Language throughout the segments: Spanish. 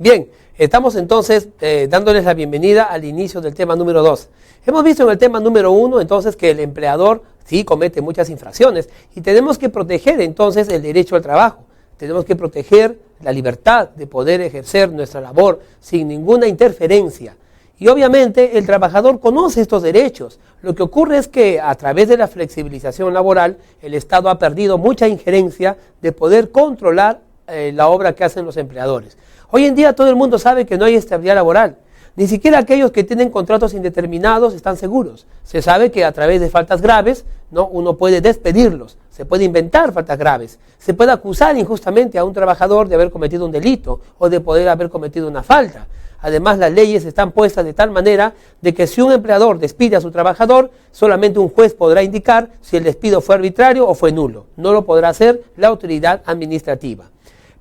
Bien, estamos entonces dándoles la bienvenida al inicio del tema número 2. Hemos visto en el tema número 1 entonces que el empleador sí comete muchas infracciones y tenemos que proteger entonces el derecho al trabajo. Tenemos que proteger la libertad de poder ejercer nuestra labor sin ninguna interferencia. Y obviamente el trabajador conoce estos derechos. Lo que ocurre es que a través de la flexibilización laboral el Estado ha perdido mucha injerencia de poder controlar la obra que hacen los empleadores. Hoy en día todo el mundo sabe que no hay estabilidad laboral. Ni siquiera aquellos que tienen contratos indeterminados están seguros. Se sabe que a través de faltas graves, ¿no?, uno puede despedirlos, se puede inventar faltas graves, se puede acusar injustamente a un trabajador de haber cometido un delito o de poder haber cometido una falta. Además, las leyes están puestas de tal manera de que si un empleador despide a su trabajador, solamente un juez podrá indicar si el despido fue arbitrario o fue nulo. No lo podrá hacer la autoridad administrativa.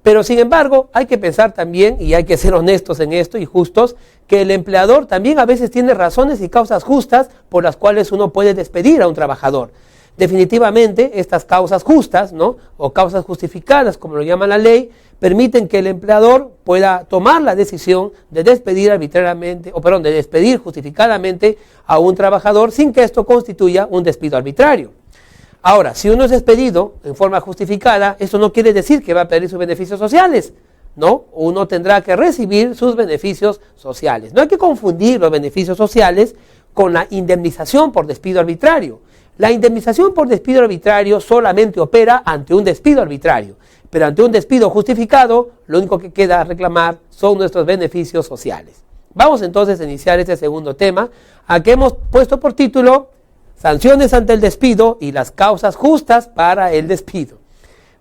Pero sin embargo, hay que pensar también, y hay que ser honestos en esto y justos, que el empleador también a veces tiene razones y causas justas por las cuales uno puede despedir a un trabajador. Definitivamente, estas causas justas, ¿no?, o causas justificadas, como lo llama la ley, permiten que el empleador pueda tomar la decisión de despedir de despedir justificadamente a un trabajador sin que esto constituya un despido arbitrario. Ahora, si uno es despedido en forma justificada, eso no quiere decir que va a perder sus beneficios sociales, ¿no? Uno tendrá que recibir sus beneficios sociales. No hay que confundir los beneficios sociales con la indemnización por despido arbitrario. La indemnización por despido arbitrario solamente opera ante un despido arbitrario, pero ante un despido justificado, lo único que queda reclamar son nuestros beneficios sociales. Vamos entonces a iniciar este segundo tema, a que hemos puesto por título Sanciones ante el despido y las causas justas para el despido.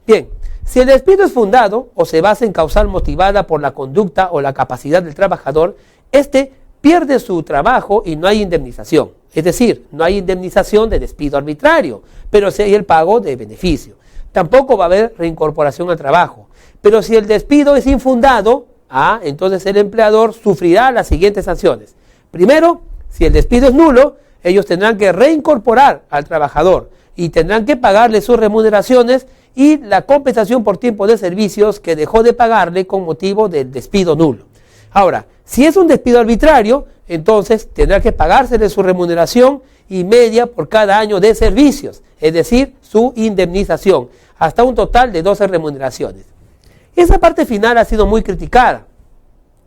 Bien, si el despido es fundado o se basa en causal motivada por la conducta o la capacidad del trabajador, éste pierde su trabajo y no hay indemnización. Es decir, no hay indemnización de despido arbitrario, pero sí hay el pago de beneficio. Tampoco va a haber reincorporación al trabajo. Pero si el despido es infundado, entonces el empleador sufrirá las siguientes sanciones. Primero, si el despido es nulo, ellos tendrán que reincorporar al trabajador y tendrán que pagarle sus remuneraciones y la compensación por tiempo de servicios que dejó de pagarle con motivo del despido nulo. Ahora, si es un despido arbitrario, entonces tendrá que pagársele su remuneración y media por cada año de servicios, es decir, su indemnización, hasta un total de 12 remuneraciones. Esa parte final ha sido muy criticada.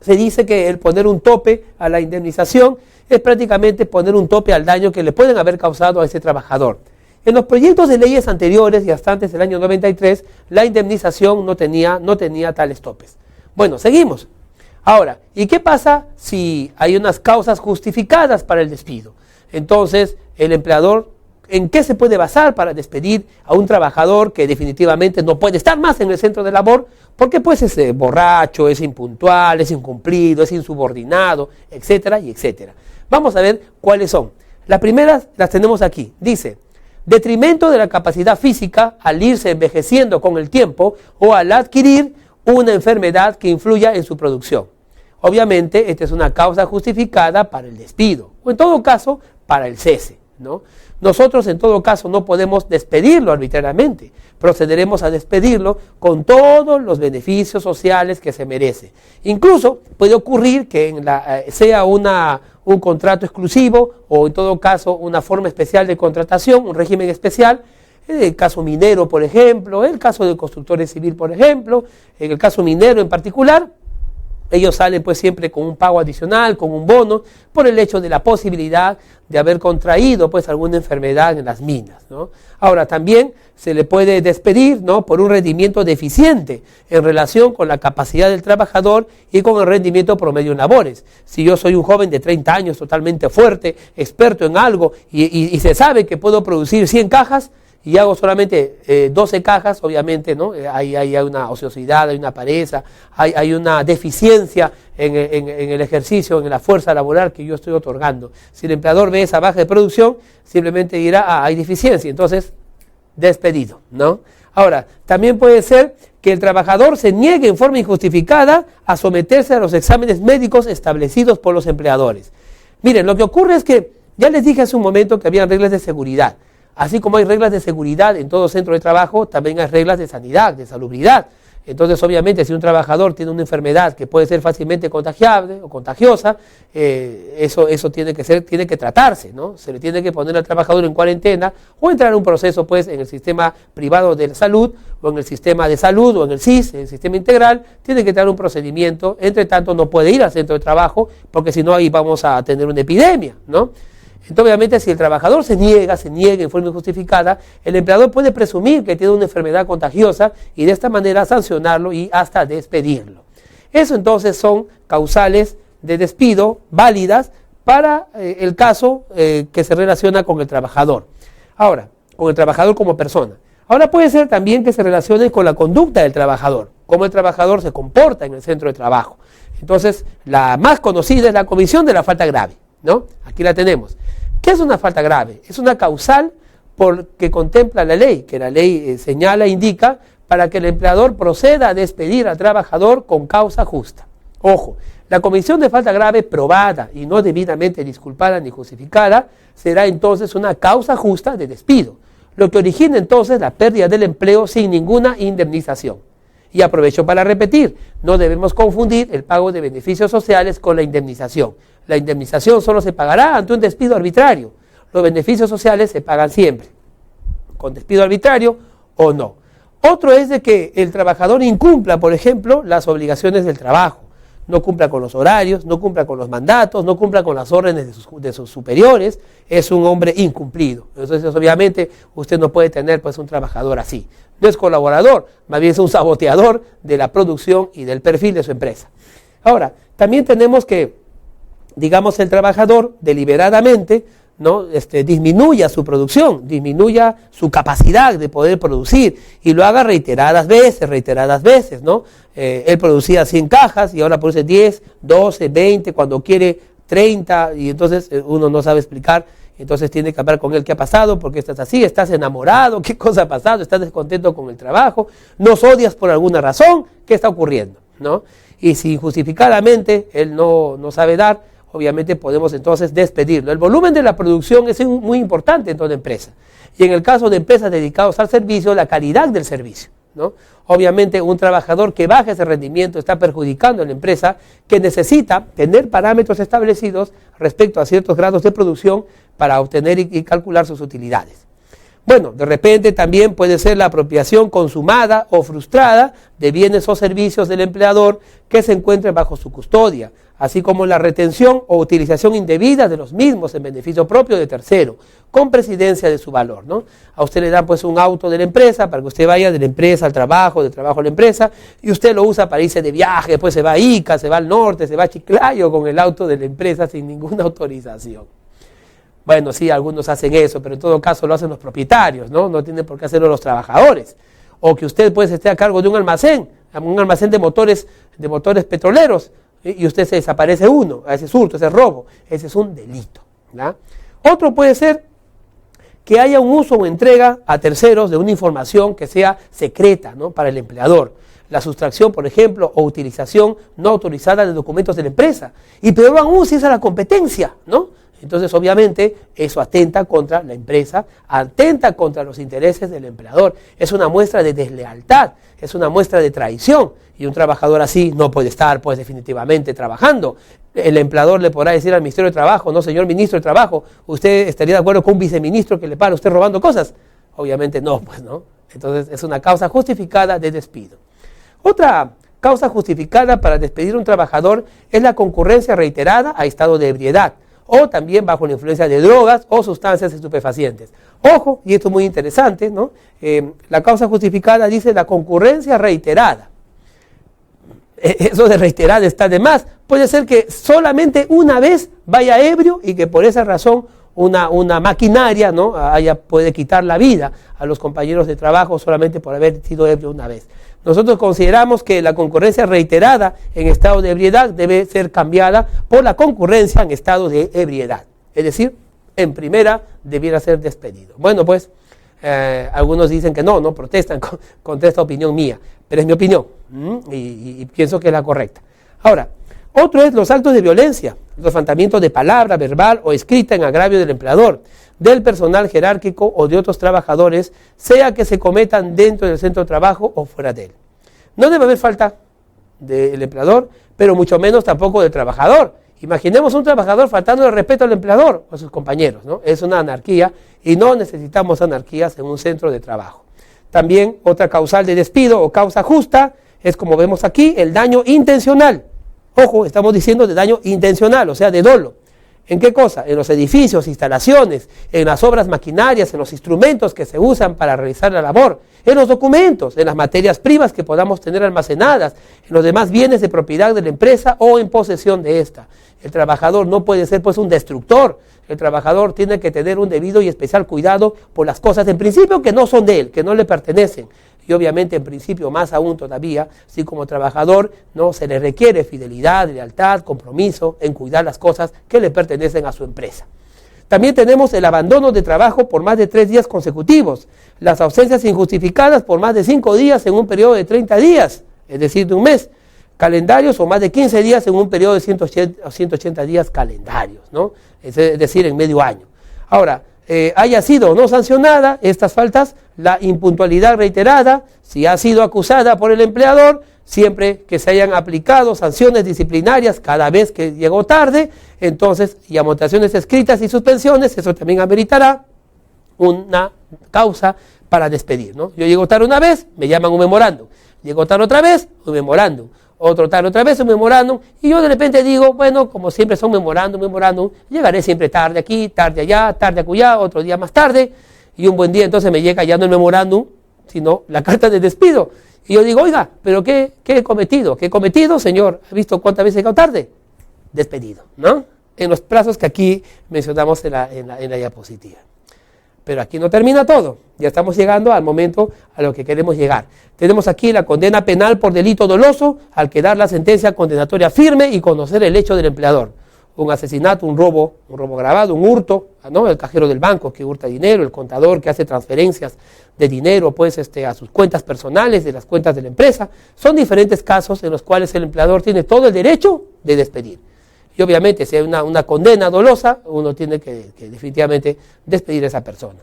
Se dice que el poner un tope a la indemnización es prácticamente poner un tope al daño que le pueden haber causado a ese trabajador. En los proyectos de leyes anteriores y hasta antes del año 93, la indemnización no tenía tales topes. Bueno, seguimos. Ahora, ¿y qué pasa si hay unas causas justificadas para el despido? Entonces, el empleador, ¿en qué se puede basar para despedir a un trabajador que definitivamente no puede estar más en el centro de labor? Porque pues es borracho, es impuntual, es incumplido, es insubordinado, etcétera y etcétera. Vamos a ver cuáles son. Las primeras las tenemos aquí. Dice, detrimento de la capacidad física al irse envejeciendo con el tiempo o al adquirir una enfermedad que influya en su producción. Obviamente, esta es una causa justificada para el despido, o en todo caso, para el cese, ¿no? Nosotros en todo caso no podemos despedirlo arbitrariamente, procederemos a despedirlo con todos los beneficios sociales que se merece. Incluso puede ocurrir que sea un contrato exclusivo o en todo caso una forma especial de contratación, un régimen especial, en el caso minero por ejemplo, en el caso de constructores civil por ejemplo, en el caso minero en particular, ellos salen pues siempre con un pago adicional, con un bono, por el hecho de la posibilidad de haber contraído pues alguna enfermedad en las minas, ¿no? Ahora también se le puede despedir, ¿no?, por un rendimiento deficiente en relación con la capacidad del trabajador y con el rendimiento promedio en labores. Si yo soy un joven de 30 años totalmente fuerte, experto en algo y se sabe que puedo producir 100 cajas, y hago solamente 12 cajas, obviamente, ¿no? Hay una ociosidad, hay una pareza, hay una deficiencia en el ejercicio, en la fuerza laboral que yo estoy otorgando. Si el empleador ve esa baja de producción, simplemente dirá, hay deficiencia, entonces despedido, ¿no? Ahora, también puede ser que el trabajador se niegue en forma injustificada a someterse a los exámenes médicos establecidos por los empleadores. Miren, lo que ocurre es que, ya les dije hace un momento que había reglas de seguridad. Así como hay reglas de seguridad en todo centro de trabajo, también hay reglas de sanidad, de salubridad. Entonces, obviamente, si un trabajador tiene una enfermedad que puede ser fácilmente contagiable o contagiosa, eso tiene que tratarse, ¿no? Se le tiene que poner al trabajador en cuarentena o entrar en un proceso, pues, en el sistema privado de salud o en el sistema de salud o en el SIS, en el sistema integral, tiene que tener un procedimiento. Entre tanto, no puede ir al centro de trabajo porque si no, ahí vamos a tener una epidemia, ¿no? Entonces, obviamente, si el trabajador se niega en forma injustificada, el empleador puede presumir que tiene una enfermedad contagiosa y de esta manera sancionarlo y hasta despedirlo. Eso entonces son causales de despido válidas para el caso que se relaciona con el trabajador. Ahora, con el trabajador como persona. Ahora puede ser también que se relacione con la conducta del trabajador, cómo el trabajador se comporta en el centro de trabajo. Entonces, la más conocida es la comisión de la falta grave, ¿no? Aquí la tenemos. ¿Qué es una falta grave? Es una causal que contempla la ley, que la ley señala e indica para que el empleador proceda a despedir al trabajador con causa justa. Ojo, la comisión de falta grave probada y no debidamente disculpada ni justificada será entonces una causa justa de despido, lo que origina entonces la pérdida del empleo sin ninguna indemnización. Y aprovecho para repetir, no debemos confundir el pago de beneficios sociales con la indemnización. La indemnización solo se pagará ante un despido arbitrario. Los beneficios sociales se pagan siempre, con despido arbitrario o no. Otro es de que el trabajador incumpla, por ejemplo, las obligaciones del trabajo. No cumpla con los horarios, no cumpla con los mandatos, no cumpla con las órdenes de sus superiores. Es un hombre incumplido. Entonces, obviamente, usted no puede tener pues un trabajador así. No es colaborador, más bien es un saboteador de la producción y del perfil de su empresa. Ahora, también tenemos que, digamos, el trabajador deliberadamente, ¿no? Disminuya su producción, disminuya su capacidad de poder producir y lo haga reiteradas veces, ¿no? Él producía 100 cajas y ahora produce 10, 12, 20, cuando quiere 30 y entonces uno no sabe explicar. Entonces tiene que hablar con él qué ha pasado, por qué estás así, estás enamorado, qué cosa ha pasado, estás descontento con el trabajo, nos odias por alguna razón, ¿qué está ocurriendo? ¿No? Y si injustificadamente él no sabe dar, obviamente podemos entonces despedirlo. El volumen de la producción es muy importante en toda empresa. Y en el caso de empresas dedicadas al servicio, la calidad del servicio, ¿no? Obviamente un trabajador que baje ese rendimiento está perjudicando a la empresa, que necesita tener parámetros establecidos respecto a ciertos grados de producción para obtener y calcular sus utilidades. Bueno, de repente también puede ser la apropiación consumada o frustrada de bienes o servicios del empleador que se encuentren bajo su custodia, así como la retención o utilización indebida de los mismos en beneficio propio de tercero, con presidencia de su valor, ¿no? A usted le dan pues un auto de la empresa para que usted vaya de la empresa al trabajo, del trabajo a la empresa, y usted lo usa para irse de viaje, después se va a Ica, se va al norte, se va a Chiclayo con el auto de la empresa sin ninguna autorización. Bueno, sí, algunos hacen eso, pero en todo caso lo hacen los propietarios, ¿no? No tienen por qué hacerlo los trabajadores. O que usted pues esté a cargo de un almacén de motores petroleros, y usted se desaparece uno, ese es hurto, ese es robo, ese es un delito, ¿no? Otro puede ser que haya un uso o entrega a terceros de una información que sea secreta, ¿no? Para el empleador. La sustracción, por ejemplo, o utilización no autorizada de documentos de la empresa. Y peor aún si es a la competencia, ¿no? Entonces, obviamente, eso atenta contra la empresa, atenta contra los intereses del empleador. Es una muestra de deslealtad, es una muestra de traición. Y un trabajador así no puede estar, pues, definitivamente trabajando. El empleador le podrá decir al Ministerio de Trabajo: no, señor Ministro de Trabajo, ¿usted estaría de acuerdo con un viceministro que le para usted robando cosas? Obviamente no, pues, ¿no? Entonces, es una causa justificada de despido. Otra causa justificada para despedir a un trabajador es la concurrencia reiterada a estado de ebriedad, o también bajo la influencia de drogas o sustancias estupefacientes. Ojo, y esto es muy interesante, ¿no? La causa justificada dice la concurrencia reiterada. Eso de reiterada está de más. Puede ser que solamente una vez vaya ebrio y que por esa razón una maquinaria, ¿no? Puede quitar la vida a los compañeros de trabajo solamente por haber sido ebrio una vez. Nosotros consideramos que la concurrencia reiterada en estado de ebriedad debe ser cambiada por la concurrencia en estado de ebriedad. Es decir, en primera debiera ser despedido. Bueno, pues, algunos dicen que no protestan contra esta opinión mía, pero es mi opinión y pienso que es la correcta. Ahora, otro es los actos de violencia, los levantamientos de palabra, verbal o escrita en agravio del empleador, del personal jerárquico o de otros trabajadores, sea que se cometan dentro del centro de trabajo o fuera de él. no debe haber falta del empleador, pero mucho menos tampoco del trabajador. Imaginemos un trabajador faltando el respeto al empleador o a sus compañeros, ¿no? Es una anarquía y no necesitamos anarquías en un centro de trabajo. También otra causal de despido o causa justa es, como vemos aquí, el daño intencional. Ojo, estamos diciendo de daño intencional, o sea, de dolo. ¿En qué cosa? En los edificios, instalaciones, en las obras maquinarias, en los instrumentos que se usan para realizar la labor, en los documentos, en las materias primas que podamos tener almacenadas, en los demás bienes de propiedad de la empresa o en posesión de esta. El trabajador no puede ser pues un destructor. El trabajador tiene que tener un debido y especial cuidado por las cosas en principio que no son de él, que no le pertenecen. Y obviamente en principio más aún todavía, si como trabajador no se le requiere fidelidad, lealtad, compromiso en cuidar las cosas que le pertenecen a su empresa. También tenemos el abandono de trabajo por más de 3 días consecutivos, las ausencias injustificadas por más de 5 días en un periodo de 30 días, es decir, de un mes, calendarios o más de 15 días en un periodo de 180 días calendarios, ¿no? Es decir, en medio año. Ahora, haya sido o no sancionada estas faltas, la impuntualidad reiterada, si ha sido acusada por el empleador, siempre que se hayan aplicado sanciones disciplinarias cada vez que llegó tarde, entonces, y amonestaciones escritas y suspensiones, eso también ameritará una causa para despedir, ¿no? Yo llego tarde una vez, me llaman un memorándum, llego tarde otra vez, un memorándum, otro tarde otra vez, un memorándum, y yo de repente digo, bueno, como siempre son memorándum, llegaré siempre tarde aquí, tarde allá, tarde acullá, otro día más tarde, y un buen día entonces me llega ya no el memorándum, sino la carta de despido. Y yo digo, oiga, ¿pero qué he cometido? ¿Qué he cometido, señor? ¿Ha visto cuántas veces he llegado tarde? Despedido, ¿no? En los plazos que aquí mencionamos en la diapositiva. Pero aquí no termina todo, ya estamos llegando al momento a lo que queremos llegar. Tenemos aquí la condena penal por delito doloso al quedar la sentencia condenatoria firme y conocer el hecho del empleador. Un asesinato, un robo agravado, un hurto, ¿no? El cajero del banco que hurta dinero, el contador que hace transferencias de dinero pues, a sus cuentas personales, de las cuentas de la empresa. Son diferentes casos en los cuales el empleador tiene todo el derecho de despedir. Y obviamente si hay una condena dolosa, uno tiene que definitivamente despedir a esa persona.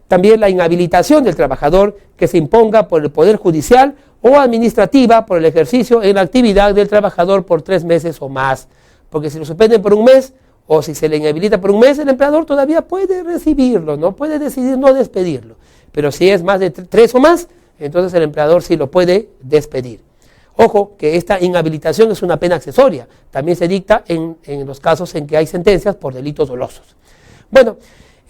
También la inhabilitación del trabajador que se imponga por el Poder Judicial o administrativa por el ejercicio en la actividad del trabajador por 3 meses o más. Porque si lo suspenden por un mes o si se le inhabilita por un mes, el empleador todavía puede recibirlo, no puede decidir no despedirlo. Pero si es más de 3 o más, entonces el empleador sí lo puede despedir. Ojo, que esta inhabilitación es una pena accesoria. También se dicta en los casos en que hay sentencias por delitos dolosos. Bueno,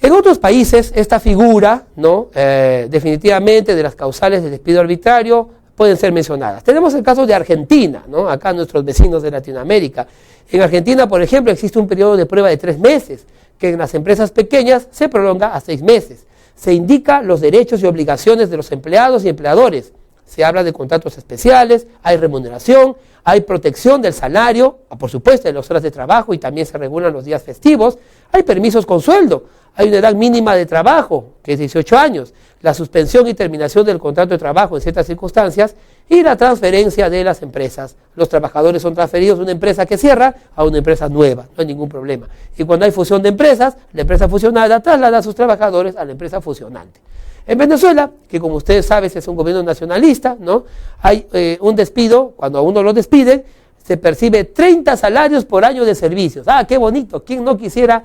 en otros países esta figura, ¿no? Definitivamente de las causales de despido arbitrario pueden ser mencionadas. Tenemos el caso de Argentina, ¿no? Acá nuestros vecinos de Latinoamérica. En Argentina, por ejemplo, existe un periodo de prueba de 3 meses, que en las empresas pequeñas se prolonga a 6 meses. Se indica los derechos y obligaciones de los empleados y empleadores. Se habla de contratos especiales, hay remuneración, hay protección del salario, por supuesto de las horas de trabajo y también se regulan los días festivos, hay permisos con sueldo, hay una edad mínima de trabajo, que es 18 años, la suspensión y terminación del contrato de trabajo en ciertas circunstancias y la transferencia de las empresas. Los trabajadores son transferidos de una empresa que cierra a una empresa nueva, no hay ningún problema. Y cuando hay fusión de empresas, la empresa fusionada traslada a sus trabajadores a la empresa fusionante. En Venezuela, que como ustedes saben es un gobierno nacionalista, ¿no? Hay un despido, cuando a uno lo despiden, se percibe 30 salarios por año de servicios. ¡Ah, qué bonito! ¿Quién no quisiera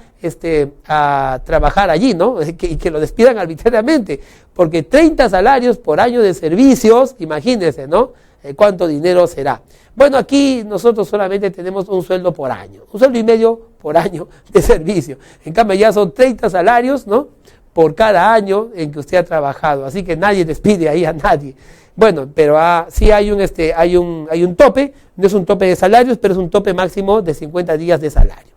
trabajar allí, ¿no? Y que lo despidan arbitrariamente, porque 30 salarios por año de servicios, imagínense, ¿no? ¿Cuánto dinero será? Bueno, aquí nosotros solamente tenemos un sueldo por año, un sueldo y medio por año de servicio. En cambio ya son 30 salarios, ¿no? Por cada año en que usted ha trabajado, así que nadie despide ahí a nadie. Bueno, pero sí hay un tope, no es un tope de salarios, pero es un tope máximo de 50 días de salario.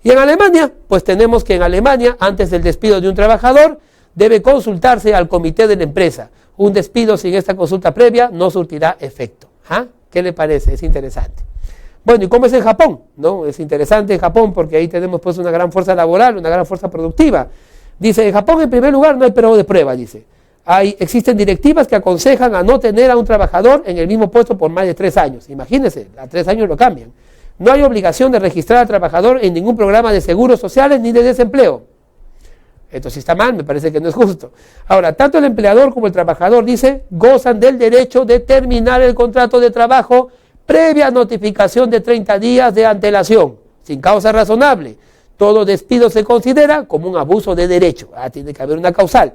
Y en Alemania, pues tenemos que en Alemania, antes del despido de un trabajador, debe consultarse al comité de la empresa. Un despido sin esta consulta previa no surtirá efecto. ¿Ah? ¿Qué le parece? Es interesante. Bueno, ¿y cómo es en Japón? ¿No? Es interesante en Japón porque ahí tenemos pues una gran fuerza laboral, una gran fuerza productiva. Dice, en Japón en primer lugar no hay periodo de prueba, dice. Existen directivas que aconsejan a no tener a un trabajador en el mismo puesto por más de 3 años. Imagínense, a 3 años lo cambian. No hay obligación de registrar al trabajador en ningún programa de seguros sociales ni de desempleo. Esto sí está mal, me parece que no es justo. Ahora, tanto el empleador como el trabajador, dice, gozan del derecho de terminar el contrato de trabajo previa notificación de 30 días de antelación, sin causa razonable. Todo despido se considera como un abuso de derecho. Tiene que haber una causal.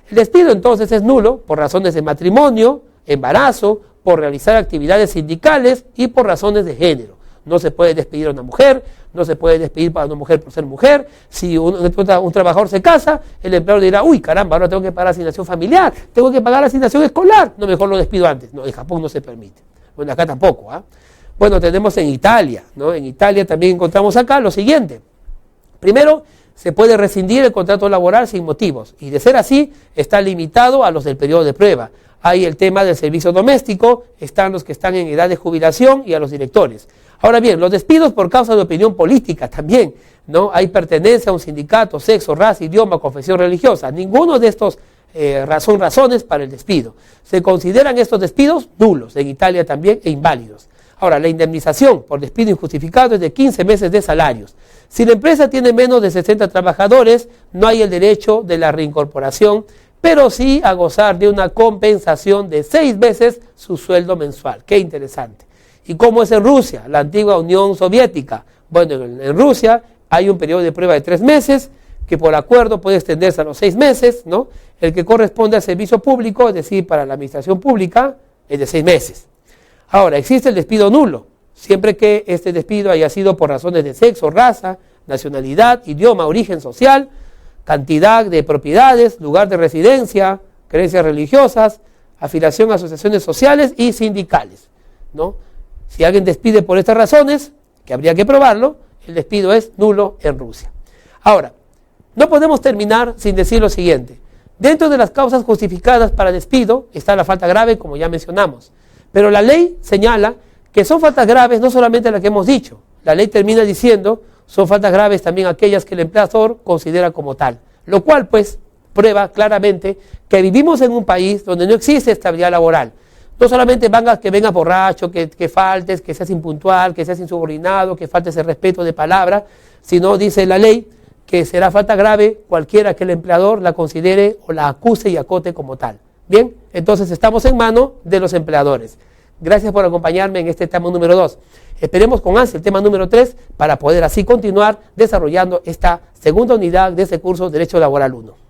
El despido entonces es nulo por razones de matrimonio, embarazo, por realizar actividades sindicales y por razones de género. No se puede despedir a una mujer, no se puede despedir a una mujer por ser mujer. Si un trabajador se casa, el empleador dirá, uy, caramba, ahora tengo que pagar asignación familiar, tengo que pagar asignación escolar, no, mejor lo despido antes. No, en Japón no se permite. Bueno, acá tampoco. Bueno, tenemos en Italia, ¿no? En Italia también encontramos acá lo siguiente. Primero, se puede rescindir el contrato laboral sin motivos, y de ser así, está limitado a los del periodo de prueba. Hay el tema del servicio doméstico, están los que están en edad de jubilación y a los directores. Ahora bien, los despidos por causa de opinión política también, ¿no? Hay pertenencia a un sindicato, sexo, raza, idioma, confesión religiosa. Ninguno de estos son razones para el despido. Se consideran estos despidos nulos, en Italia también, e inválidos. Ahora, la indemnización por despido injustificado es de 15 meses de salarios. Si la empresa tiene menos de 60 trabajadores, no hay el derecho de la reincorporación, pero sí a gozar de una compensación de 6 veces su sueldo mensual. Qué interesante. ¿Y cómo es en Rusia, la antigua Unión Soviética? Bueno, en Rusia hay un periodo de prueba de 3 meses, que por acuerdo puede extenderse a los 6 meses, ¿no? El que corresponde al servicio público, es decir, para la administración pública, es de 6 meses. Ahora, existe el despido nulo, siempre que este despido haya sido por razones de sexo, raza, nacionalidad, idioma, origen social, cantidad de propiedades, lugar de residencia, creencias religiosas, afiliación a asociaciones sociales y sindicales, ¿no? Si alguien despide por estas razones, que habría que probarlo, el despido es nulo en Rusia. Ahora, no podemos terminar sin decir lo siguiente. Dentro de las causas justificadas para despido está la falta grave, como ya mencionamos. Pero la ley señala que son faltas graves no solamente las que hemos dicho. La ley termina diciendo, son faltas graves también aquellas que el empleador considera como tal. Lo cual, pues, prueba claramente que vivimos en un país donde no existe estabilidad laboral. No solamente que vengas borracho, que faltes, que seas impuntual, que seas insubordinado, que faltes el respeto de palabra, sino dice la ley que será falta grave cualquiera que el empleador la considere o la acuse y acote como tal. Bien, entonces estamos en manos de los empleadores. Gracias por acompañarme en este tema número 2. Esperemos con ansia el tema número 3 para poder así continuar desarrollando esta segunda unidad de este curso Derecho Laboral 1.